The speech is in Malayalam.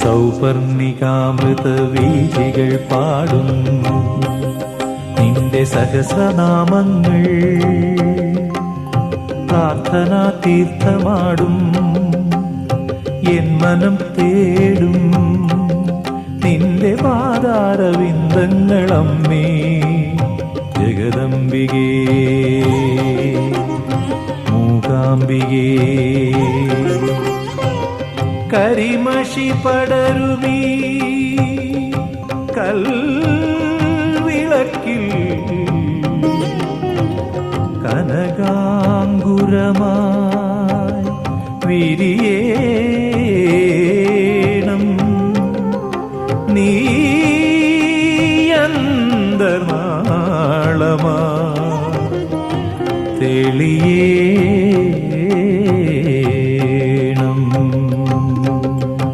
സൗപർണികാമൃത വീചികൾ പാടുന്നു നിന്റെ സഹസ്രനാമങ്ങൾ. പ്രാർത്ഥനാ തീർത്ഥമാടും എൻ മനം തേടും നിന്റെ പാദാരവിന്ദങ്ങളമ്മേ. ജഗദംബികേ മൂകാംബികേ കരിമഷി പടരുമീ കൽവിളക്കിൽ കനകാംഗുരമായി വിരിയേ